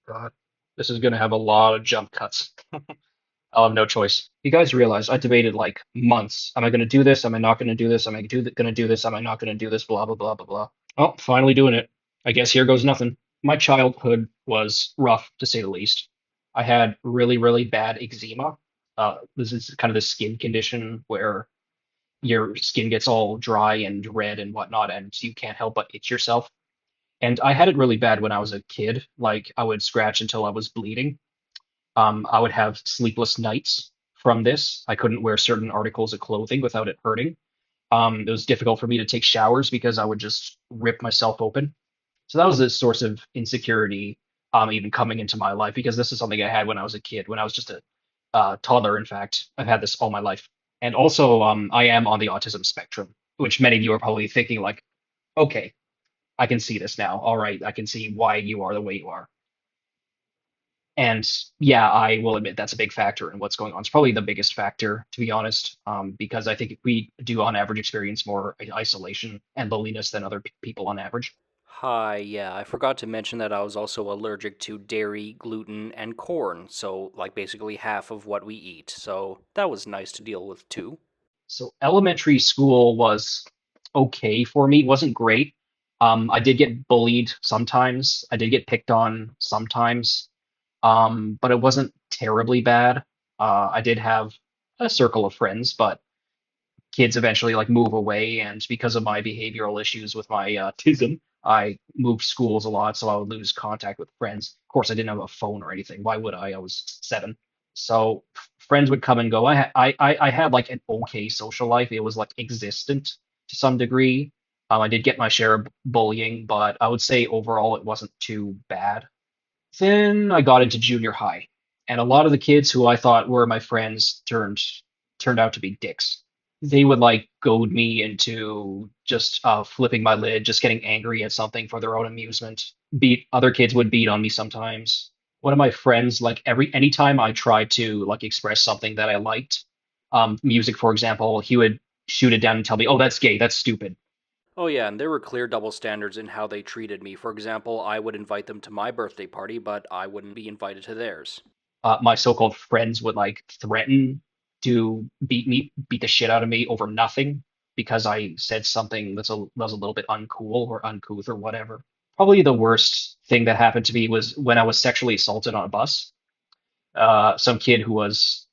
God, this is gonna have a lot of jump cuts. I'll have no choice. You guys realize I debated like months. Am I gonna do this? Am I not gonna do this? Am I gonna do this? Am I not gonna do this? Blah blah blah blah blah. Oh, finally doing it. I guess here goes nothing. My childhood was rough to say the least. I had really bad eczema. This is kind of the skin condition where your skin gets all dry and red and whatnot, and you can't help but itch yourself. And I had it really bad when I was a kid. Like I would scratch until I was bleeding. I would have sleepless nights from this. I couldn't wear certain articles of clothing without it hurting. It was difficult for me to take showers because I would just rip myself open. So that was a source of insecurity, even coming into my life because this is something I had when I was a kid, when I was just a toddler. In fact, I've had this all my life. And also, I am on the autism spectrum, which many of you are probably thinking like, okay, I can see this now. All right, I can see why you are the way you are. And yeah, I will admit that's a big factor in what's going on. It's probably the biggest factor, to be honest, because I think we do, on average, experience more isolation and loneliness than other people on average. Hi, yeah, I forgot to mention that I was also allergic to dairy, gluten, and corn, so like basically half of what we eat. So that was nice to deal with too. So elementary school was okay for me. It wasn't great. I did get bullied sometimes. I did get picked on sometimes, but it wasn't terribly bad. I did have a circle of friends, but kids eventually like move away, and because of my behavioral issues with my autism, I moved schools a lot, so I would lose contact with friends. Of course, I didn't have a phone or anything. Why would I? I was 7. So friends would come and go. I had like an okay social life. It was like existent to some degree. I did get my share of bullying, but I would say overall it wasn't too bad. Then I got into junior high, and a lot of the kids who I thought were my friends turned out to be dicks. They would like goad me into just flipping my lid, just getting angry at something for their own amusement. Beat other kids would beat on me sometimes. One of my friends, like anytime I tried to like express something that I liked, music for example, he would shoot it down and tell me, "Oh, that's gay, that's stupid." Oh, yeah, and there were clear double standards in how they treated me. For example, I would invite them to my birthday party, but I wouldn't be invited to theirs. My so-called friends would like threaten to beat the shit out of me over nothing because I said something was a little bit uncool or uncouth or whatever. Probably the worst thing that happened to me was when I was sexually assaulted on a bus. Some kid who was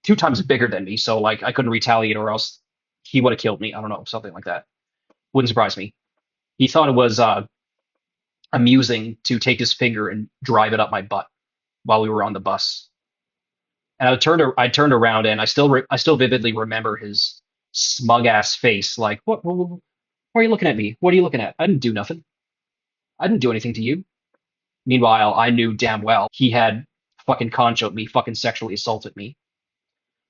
2 times bigger than me, so like I couldn't retaliate or else he would have killed me. I don't know, something like that. Wouldn't surprise me. He thought it was amusing to take his finger and drive it up my butt while we were on the bus. And I turned around and I still vividly remember his smug ass face. Like, what are you looking at me? What are you looking at? I didn't do nothing. I didn't do anything to you. Meanwhile, I knew damn well he had fucking conchoed me, fucking sexually assaulted me.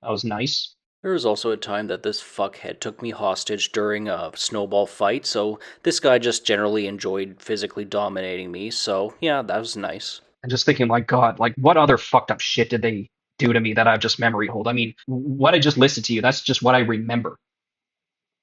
That was nice. There was also a time that this fuckhead took me hostage during a snowball fight, so this guy just generally enjoyed physically dominating me, so yeah, that was nice. And just thinking, like, God, like, what other fucked up shit did they do to me that I've just memory hold? I mean, what I just listed to you, that's just what I remember.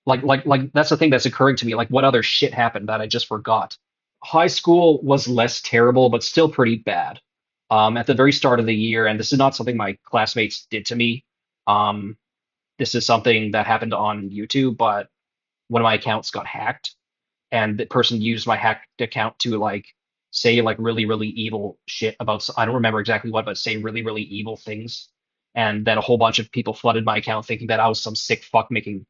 Like that's the thing that's occurring to me. Like, what other shit happened that I just forgot? High school was less terrible, but still pretty bad. At the very start of the year, and this is not something my classmates did to me. Um, this is something that happened on YouTube, but one of my accounts got hacked, and the person used my hacked account to like say like really evil shit about. I don't remember exactly what, but say really evil things. And then a whole bunch of people flooded my account thinking that I was some sick fuck making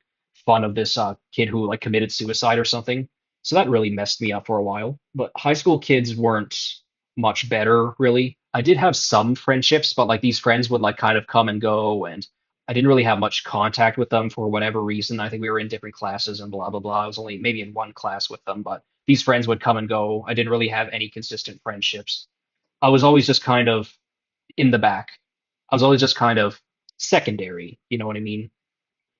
fun of this kid who like committed suicide or something. So that really messed me up for a while. But high school kids weren't much better, really. I did have some friendships, but like these friends would like kind of come and go, and I didn't really have much contact with them for whatever reason. I think we were in different classes and blah blah blah. I was only maybe in one class with them, but these friends would come and go. I didn't really have any consistent friendships. I was always just kind of in the back. I was always just kind of secondary, you know what I mean?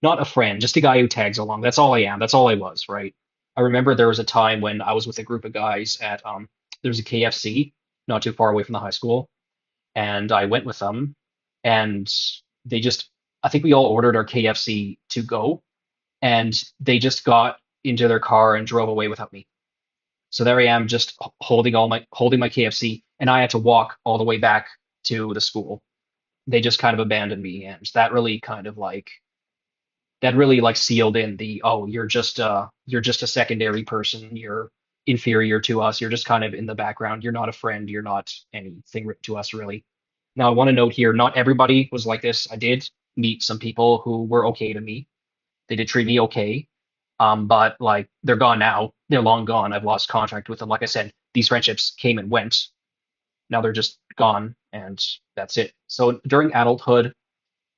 Not a friend, just a guy who tags along. That's all I am. That's all I was, right? I remember there was a time when I was with a group of guys at there's a KFC not too far away from the high school, and I went with them, and they just I think we all ordered our KFC to go, and they just got into their car and drove away without me. So there I am, just holding my KFC, and I had to walk all the way back to the school. They just kind of abandoned me, and that really like sealed in the, oh, you're just a secondary person, you're inferior to us, you're just kind of in the background, you're not a friend, you're not anything to us really. Now I want to note here, not everybody was like this. I did meet some people who were okay to me. They did treat me okay. But like they're gone now, they're long gone, I've lost contact with them. Like I said, these friendships came and went. Now they're just gone, and that's it. So during adulthood,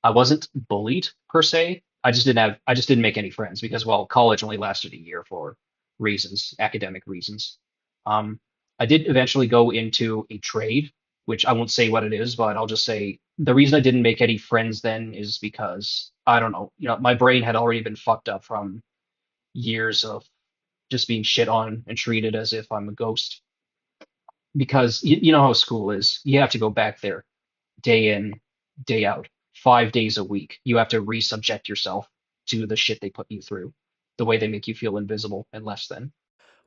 I wasn't bullied per se. I just didn't make any friends because, well, college only lasted a year for reasons, academic reasons. Um, I did eventually go into a trade, which I won't say what it is, but I'll just say the reason I didn't make any friends then is because I don't know, my brain had already been fucked up from years of just being shit on and treated as if I'm a ghost. Because you know how school is. You have to go back there day in, day out, 5 days a week. You have to resubject yourself to the shit they put you through, the way they make you feel invisible and less than.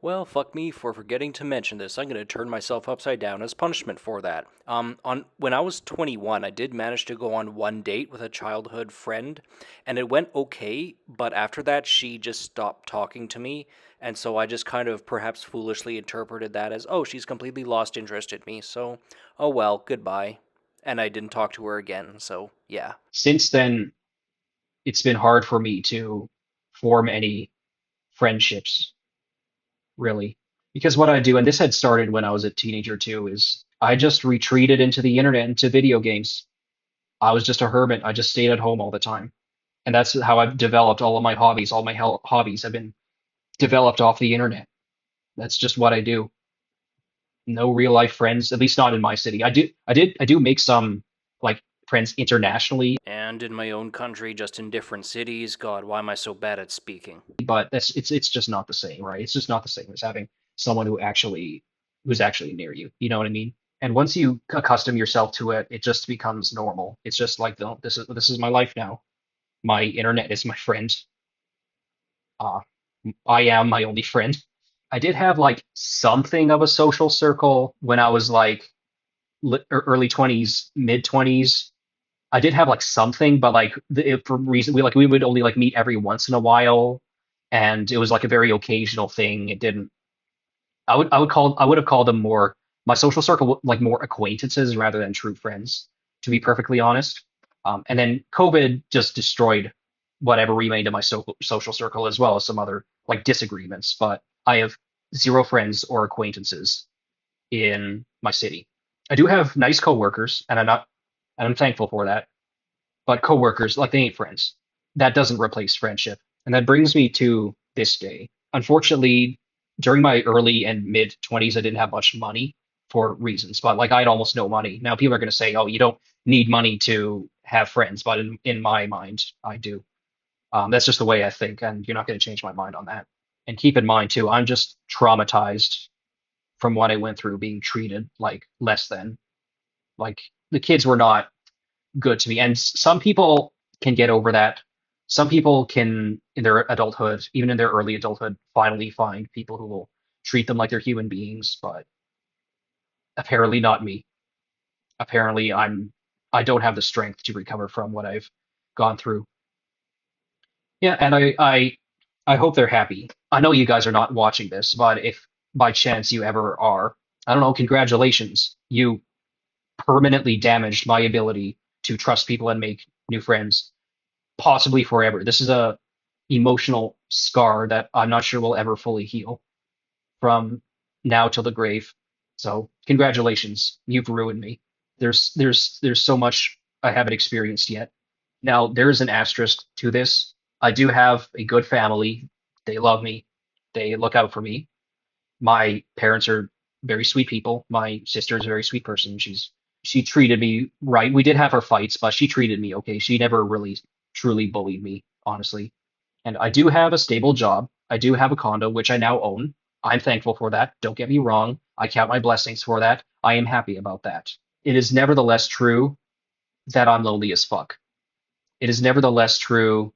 Well, fuck me for forgetting to mention this. I'm going to turn myself upside down as punishment for that. On when I was 21, I did manage to go on one date with a childhood friend, and it went okay, but after that she just stopped talking to me, and so I just kind of perhaps foolishly interpreted that as, oh, she's completely lost interest in me. So, oh well, goodbye. And I didn't talk to her again. So, yeah. Since then, it's been hard for me to form any friendships, really. Because what I do, and this had started when I was a teenager too, is I just retreated into the internet, into video games. I was just a hermit. I just stayed at home all the time. And that's how I've developed all of my hobbies. All my hobbies have been developed off the internet. That's just what I do. No real life friends, at least not in my city. I do make some like friends internationally, And in my own country, just in different cities. God, why am I so bad at speaking? but it's just not the same, right? It's just not the same as having someone who's actually near you. You know what I mean? And once you accustom yourself to it, it just becomes normal. It's just like, no, this is my life now. My internet is my friend. Uh, I am my only friend. I did have like something of a social circle when I was like early 20s, mid 20s. I did have like something, but like for reason we would only like meet every once in a while, and it was like a very occasional thing. It didn't. I would have called them more my social circle like more acquaintances rather than true friends, to be perfectly honest. And then COVID just destroyed whatever remained of my social circle as well as some other like disagreements. But I have zero friends or acquaintances in my city. I do have nice coworkers, and I'm thankful for that. But coworkers, like they ain't friends. That doesn't replace friendship. And that brings me to this day. Unfortunately, during my early and mid 20s, I didn't have much money for reasons, but like I had almost no money. Now people are going to say, oh, you don't need money to have friends, but in my mind, I do. That's just the way I think, and you're not going to change my mind on that. And keep in mind too, I'm just traumatized from what I went through being treated like less than. Like the kids were not good to me. And some people can get over that. Some people can, in their adulthood, even in their early adulthood, finally find people who will treat them like they're human beings. But apparently not me. Apparently I don't have the strength to recover from what I've gone through. Yeah, and I hope they're happy. I know you guys are not watching this, but if by chance you ever are, I don't know, congratulations. You permanently damaged my ability to trust people and make new friends, possibly forever. This is a emotional scar that I'm not sure will ever fully heal from now till the grave. So congratulations, you've ruined me. There's so much I haven't experienced yet. Now there's an asterisk to this. I do have a good family. They love me. They look out for me. My parents are very sweet people. My sister is a very sweet person. She treated me right. We did have our fights, but she treated me okay. She never really truly bullied me, honestly. And I do have a stable job. I do have a condo, which I now own. I'm thankful for that. Don't get me wrong. I count my blessings for that. I am happy about that. It is nevertheless true that I'm lonely as fuck. It is nevertheless true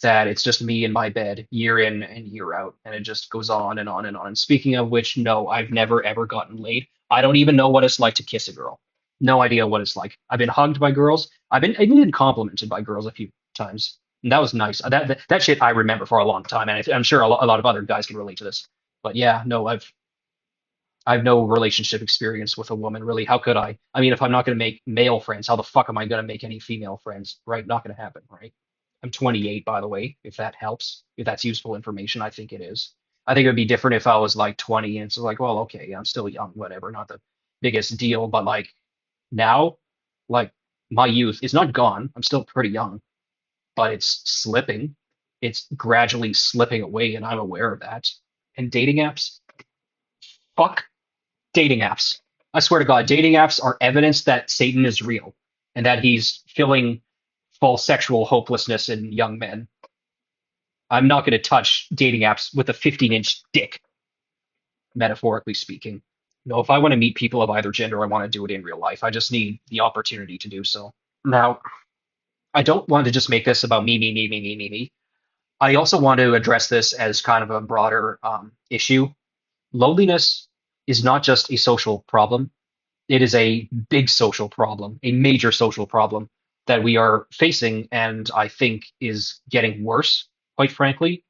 that it's just me in my bed year in and year out, and it just goes on and on and on. And speaking of which, no, I've never ever gotten laid. I don't even know what it's like to kiss a girl. No idea what it's like. I've been hugged by girls. I've been complimented by girls a few times, and that was nice. That shit I remember for a long time, and I'm sure a lot of other guys can relate to this. But yeah, no, I've no relationship experience with a woman, really. How could I? I mean, if I'm not going to make male friends, how the fuck am I going to make any female friends? Right? Not going to happen, right? I'm 28, by the way, if that helps. If that's useful information, I think it is. I think it would be different if I was like 20 and it's like, well, okay, I'm still young, whatever, not the biggest deal. But like now, like my youth is not gone. I'm still pretty young, but it's slipping. It's gradually slipping away, and I'm aware of that. And dating apps, fuck dating apps. I swear to God, dating apps are evidence that Satan is real and that he's filling false sexual hopelessness in young men. I'm not going to touch dating apps with a 15-inch dick, metaphorically speaking. No, if I want to meet people of either gender, I want to do it in real life. I just need the opportunity to do so. Now, I don't want to just make this about me, me, me, me, me, me, me. I also want to address this as kind of a broader issue. Loneliness is not just a social problem. It is a big social problem, a major social problem that we are facing, and I think is getting worse, quite frankly.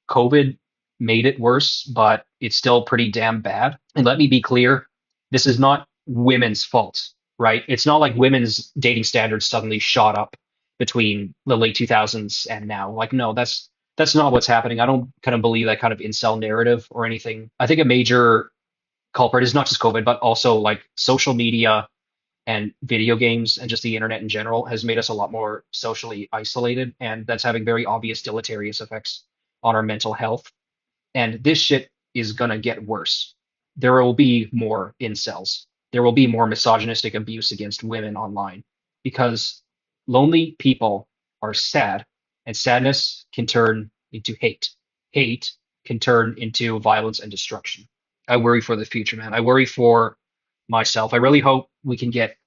COVID made it worse, but it's still pretty damn bad. And let me be clear, this is not women's fault, right? It's not like women's dating standards suddenly shot up between the late 2000s and now. Like, no, that's not what's happening. I don't kind of believe that kind of incel narrative or anything. I think a major culprit is not just COVID, but also like social media and video games and just the internet in general has made us a lot more socially isolated, and that's having very obvious deleterious effects on our mental health. And this shit is gonna get worse. There will be more incels. There will be more misogynistic abuse against women online because lonely people are sad, and sadness can turn into hate. Hate can turn into violence and destruction. I worry for the future, man. I worry for myself. I really hope we can get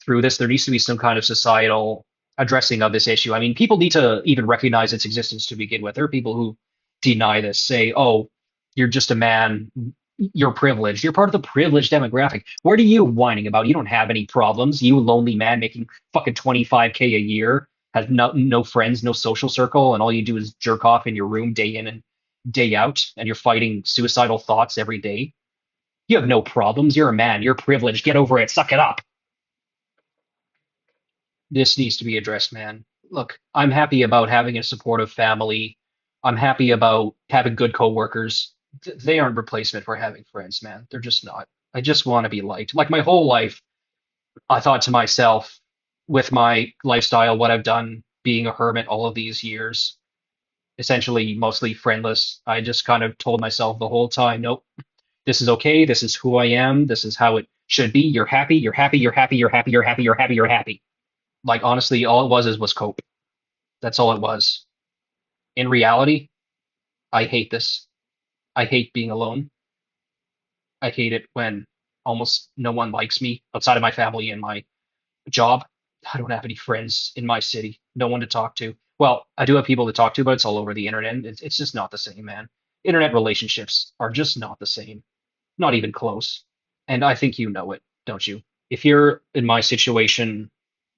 through this. There needs to be some kind of societal addressing of this issue. I mean, people need to even recognize its existence to begin with. There are people who deny this, say, oh, you're just a man, you're privileged. You're part of the privileged demographic. What are you whining about? You don't have any problems. You lonely man making fucking 25K a year, has no friends, no social circle, and all you do is jerk off in your room day in and day out, and you're fighting suicidal thoughts every day. You have no problems. You're a man. You're privileged. Get over it. Suck it up. This needs to be addressed, man. Look, I'm happy about having a supportive family. I'm happy about having good coworkers. They aren't replacement for having friends, man. They're just not. I just want to be liked. Like my whole life, I thought to myself, with my lifestyle, what I've done, being a hermit all of these years, essentially mostly friendless, I just kind of told myself the whole time, nope, this is okay. This is who I am. This is how it should be. You're happy. You're happy. You're happy. You're happy. You're happy. You're happy. You're happy. Like honestly, all it was cope. That's all it was. In reality, I hate this. I hate being alone. I hate it when almost no one likes me outside of my family and my job. I don't have any friends in my city. No one to talk to. Well, I do have people to talk to, but it's all over the internet. And it's just not the same, man. Internet relationships are just not the same. Not even close. And I think you know it, don't you? If you're in my situation,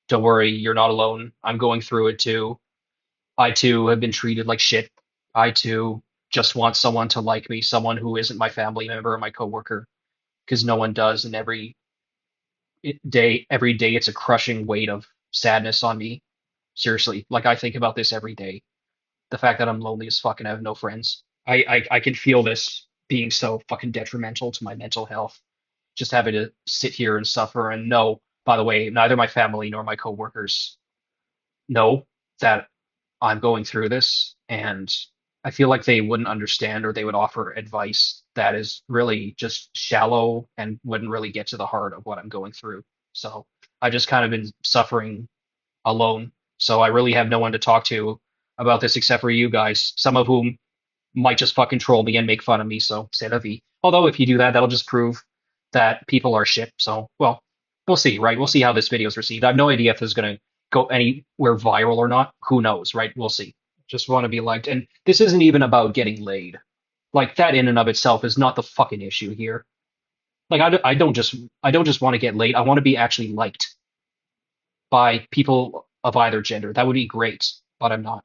don't worry, you're not alone. I'm going through it too. I too have been treated like shit. I too just want someone to like me, someone who isn't my family member or my coworker, because no one does. And every day, it's a crushing weight of sadness on me. Seriously, like I think about this every day. The fact that I'm lonely as fuck and I have no friends. I can feel this being so fucking detrimental to my mental health. Just having to sit here and suffer and know, by the way, neither my family nor my coworkers know that I'm going through this, and I feel like they wouldn't understand or they would offer advice that is really just shallow and wouldn't really get to the heart of what I'm going through. So I've just kind of been suffering alone. So I really have no one to talk to about this except for you guys, some of whom might just fucking troll me and make fun of me. So c'est la vie. Although if you do that, that'll just prove that people are shit. So, well, we'll see, right? We'll see how this video is received. I have no idea if this is going to go anywhere viral or not. Who knows, right? We'll see. Just want to be liked. And this isn't even about getting laid. Like that in and of itself is not the fucking issue here. Like I don't just want to get laid. I want to be actually liked by people of either gender. That would be great, but I'm not.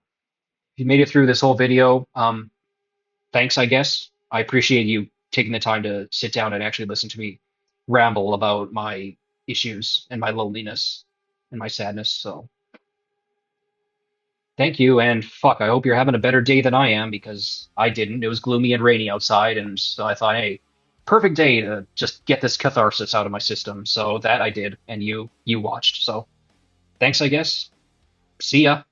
If you made it through this whole video, thanks, I guess. I appreciate you taking the time to sit down and actually listen to me ramble about my issues and my loneliness and my sadness. So thank you, and fuck, I hope you're having a better day than I am because I didn't. It was gloomy and rainy outside, and so I thought, hey, perfect day to just get this catharsis out of my system. So that I did, and you watched. So thanks, I guess. See ya.